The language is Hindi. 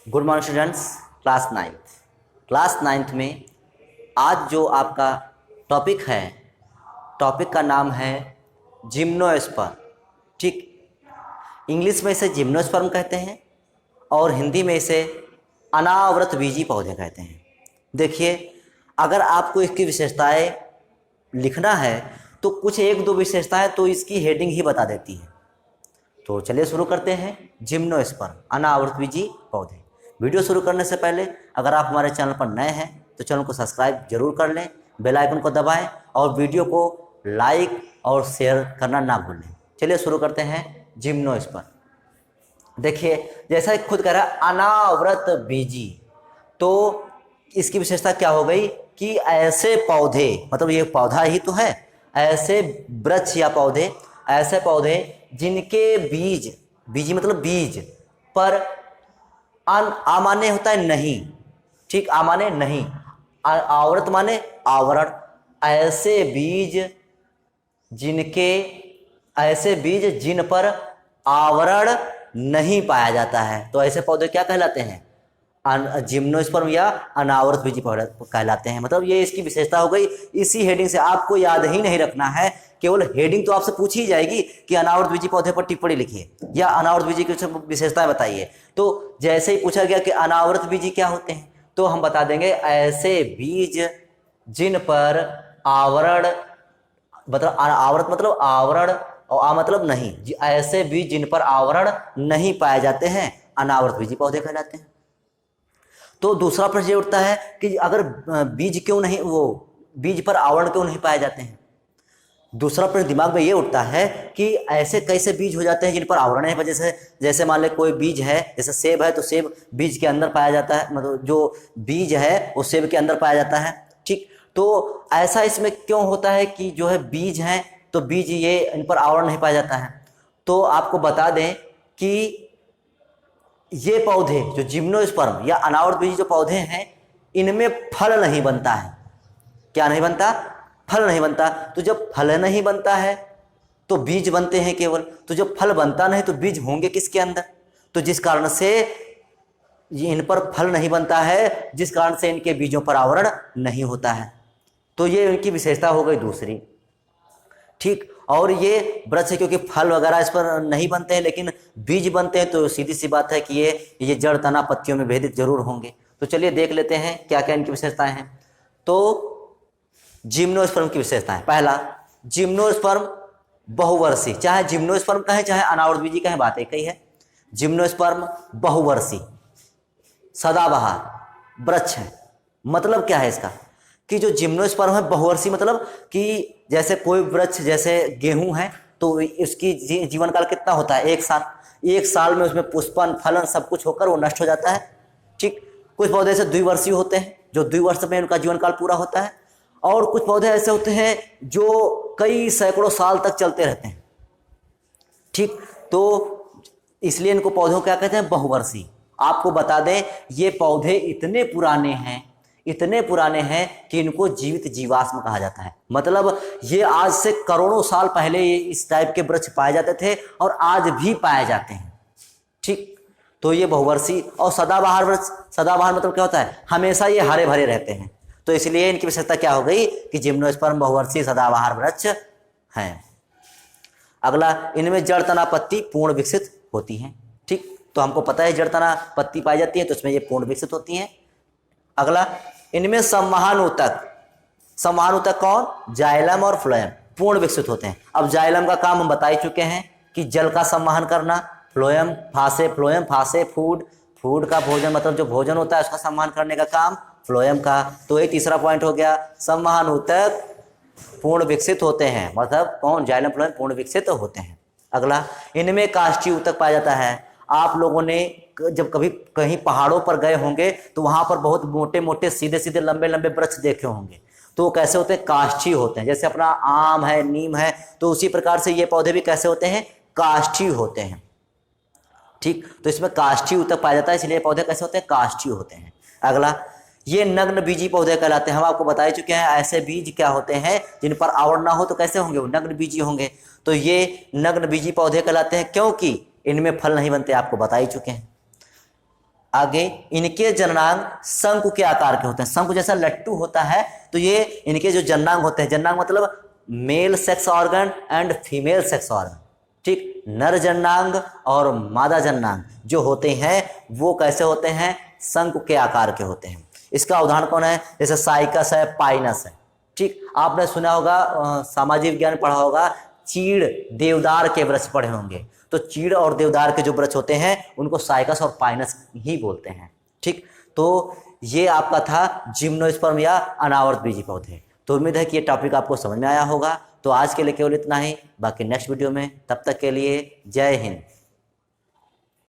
Good morning students. Class ninth में आज जो आपका टॉपिक है, टॉपिक का नाम है जिम्नोस्पर्म। ठीक, इंग्लिश में इसे जिम्नोस्पर्म कहते हैं और हिंदी में इसे अनावृत बीजी पौधे कहते हैं। देखिए, अगर आपको इसकी विशेषताएं लिखना है तो कुछ एक दो विशेषताएं तो इसकी हेडिंग ही बता देती है। तो चलिए शुरू करते हैं। जिम्नोस्पर्म अनावृत बीजी पौधे। वीडियो शुरू करने से पहले अगर आप हमारे चैनल पर नए हैं तो चैनल को सब्सक्राइब जरूर कर लें, बेल आइकन को दबाएं और वीडियो को लाइक और शेयर करना ना भूलें। चलिए शुरू करते हैं। जिम्नोस्पर्म देखिए, जैसा कि खुद कह रहा है अनावृत बीजी, तो इसकी विशेषता क्या हो गई कि ऐसे पौधे, मतलब ये पौधा ही तो है, ऐसे वृक्ष या पौधे, ऐसे पौधे जिनके बीज, बीजी मतलब बीज पर अमान्य होता है नहीं। ठीक, अमान्य नहीं, आवृत माने आवरण। ऐसे बीज जिनके, ऐसे बीज जिन पर आवरण नहीं पाया जाता है, तो ऐसे पौधे क्या कहलाते हैं? जिम्नोस्पर्म या अनावृत बीजी पौधे कहलाते हैं। मतलब ये इसकी विशेषता हो गई। इसी हेडिंग से आपको याद ही नहीं रखना है, केवल हेडिंग तो आपसे पूछी जाएगी कि अनावृत बीजी पौधे पर टिप्पणी लिखिए या अनावृत बीजी की विशेषताएं बताइए। तो जैसे ही पूछा गया कि अनावृत बीजी क्या होते हैं, तो हम बता देंगे ऐसे बीज जिन पर आवरण, मतलब आवृत मतलब आवरण और आ मतलब नहीं, ऐसे बीज जिन पर आवरण नहीं पाए जाते हैं अनावृत बीजी पौधे कहलाते हैं। तो दूसरा प्रश्न ये उठता है कि अगर बीज क्यों नहीं, वो बीज पर आवरण क्यों नहीं पाए जाते हैं? दूसरा प्रश्न दिमाग में ये उठता है कि ऐसे कैसे बीज हो जाते हैं जिन पर आवरण है। जैसे मान ले कोई बीज है, जैसे सेब है तो सेब बीज के अंदर पाया जाता है, मतलब जो बीज है वो सेब के अंदर पाया जाता है। ठीक, तो ऐसा इसमें क्यों होता है कि जो है बीज हैं तो बीज ये इन पर आवरण नहीं पाया जाता है? तो आपको बता दें कि ये पौधे जो जिम्नोस्पर्म या अनावृत बीजी जो पौधे हैं, इनमें फल नहीं बनता है। क्या नहीं बनता? फल नहीं बनता। तो जब फल नहीं बनता है तो बीज बनते हैं केवल। तो जब फल बनता नहीं तो बीज होंगे किसके अंदर? तो जिस कारण से इन पर फल नहीं बनता है, जिस कारण से इनके बीजों पर आवरण नहीं होता है, तो ये इनकी विशेषता हो गई दूसरी। ठीक, और ये वृक्ष है क्योंकि फल वगैरह इस पर नहीं बनते हैं लेकिन बीज बनते हैं, तो सीधी सी बात है कि ये जड़ तना पत्तियों में भेदित जरूर होंगे। तो चलिए देख लेते हैं क्या क्या इनकी विशेषताएं हैं। तो जिम्नोस्पर्म की विशेषताएं, पहला, जिम्नोस्पर्म बहुवर्षीय। चाहे जिम्नोस्पर्म कहें चाहे अनावृत बीजी कहें, बात एक ही है। जिम्नोस्पर्म बहुवर्षीय सदाबहार वृक्ष है। मतलब क्या है इसका कि जो जिम्नोस्पर्म है बहुवर्षीय, मतलब कि जैसे कोई वृक्ष, जैसे गेहूं है तो उसकी जीवन काल कितना होता है? 1 साल। 1 साल में उसमें पुष्पन फलन सब कुछ होकर वो नष्ट हो जाता है। ठीक, कुछ पौधे ऐसे द्विवर्षीय होते हैं जो द्विवर्ष में उनका जीवन काल पूरा होता है, और कुछ पौधे ऐसे होते हैं जो कई सैकड़ों साल तक चलते रहते हैं। ठीक, तो इसलिए इनको पौधों क्या कहते हैं? बहुवर्षीय। आपको बता दें ये पौधे इतने पुराने हैं, इतने पुराने हैं कि इनको जीवित जीवाश्म कहा जाता है। मतलब ये आज से करोड़ों साल पहले ये इस टाइप के वृक्ष पाए जाते थे और आज भी पाए जाते हैं। ठीक, तो ये बहुवर्षीय और सदाबहार वृक्ष। सदाबहार मतलब क्या होता है? हमेशा ये हरे भरे रहते हैं। तो इसलिए इनकी विशेषता क्या हो गई कि जिम्नोस्पर्म बहुवर्षीय सदाबहार वृक्ष हैं। अगला, इनमें जड़ तना पत्ती पूर्ण विकसित होती हैं। ठीक, तो हमको पता है जड़ तना पत्ती पाई जाती है तो इसमें ये पूर्ण विकसित होती हैं। अगला, इनमें संवहन ऊतक कौन? जाइलम और फ्लोएम पूर्ण विकसित होते हैं। अब जाइलम का काम हम बता ही चुके हैं कि जल का संवहन करना, फ्लोएम फासे फूड का भोजन, मतलब जो भोजन होता है उसका संवहन करने का काम फ्लोएम का। तो ये तीसरा पॉइंट हो गया, संवहन ऊतक पूर्ण विकसित होते हैं, मतलब कौन? जाइलम फ्लोएम पूर्ण विकसित होते हैं। अगला, इनमें काष्ठीय ऊतक पाया जाता है। आप लोगों ने जब कभी कहीं पहाड़ों पर गए होंगे तो वहां पर बहुत मोटे मोटे सीधे सीधे लंबे लंबे वृक्ष देखे होंगे, तो वो कैसे होते हैं? काष्ठीय होते हैं। जैसे अपना आम है, नीम है, तो उसी प्रकार से ये पौधे भी कैसे होते हैं? काष्ठीय होते हैं। ठीक, तो इसमें काष्ठीय ऊतक पाया जाता है, इसलिए पौधे कैसे होते हैं? काष्ठीय होते हैं। अगला, ये नग्न बीजी पौधे कहलाते हैं। हम आपको बता ही चुके हैं ऐसे बीज क्या होते हैं जिन पर आवरण ना हो तो कैसे होंगे? वो नग्न बीजी होंगे। तो ये नग्न बीजी पौधे कहलाते हैं क्योंकि इनमें फल नहीं बनते, आपको बता ही चुके हैं। आगे इनके जननांग शंकु के आकार के होते हैं, शंकु जैसा लट्टू होता है। तो ये इनके जो जननांग होते हैं, जननांग मतलब male sex organ and female sex organ, ठीक। नर जननांग और मादा जननांग जो होते हैं वो कैसे होते हैं, शंकु के आकार के होते हैं। इसका उदाहरण कौन है, जैसे साइकस है, पाइनस है, ठीक। आपने सुना होगा, सामाजिक विज्ञान पढ़ा होगा, चीड़ देवदार के वृक्ष पढ़े होंगे। तो चीड़ और देवदार के जो वृक्ष होते हैं उनको साइकस और पाइनस ही बोलते हैं, ठीक। तो ये आपका था जिम्नोस्पर्म या अनावर्त बीजी पौधे। तो उम्मीद है कि ये टॉपिक आपको समझ में आया होगा। तो आज के लिए केवल इतना ही, बाकी नेक्स्ट वीडियो में, तब तक के लिए जय हिंद।